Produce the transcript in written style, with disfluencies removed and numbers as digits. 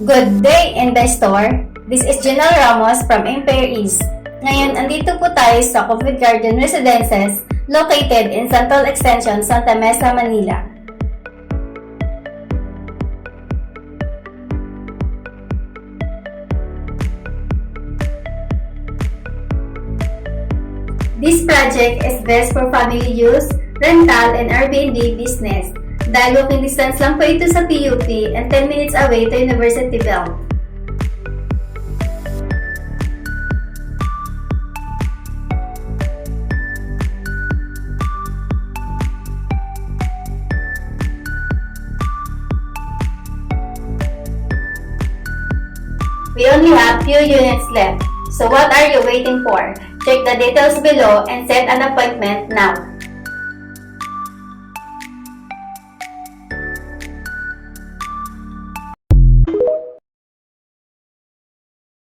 Good day, investor! This is Janelle Ramos from Empire East. Ngayon, andito po tayo sa Covid Garden Residences located in Santol Extension, Santa Mesa, Manila. This project is best for family use, rental, and Airbnb business. Dahil walking distance lang po ito sa PUP and 10 minutes away to University Belt. We only have few units left. So what are you waiting for? Check the details below and set an appointment now.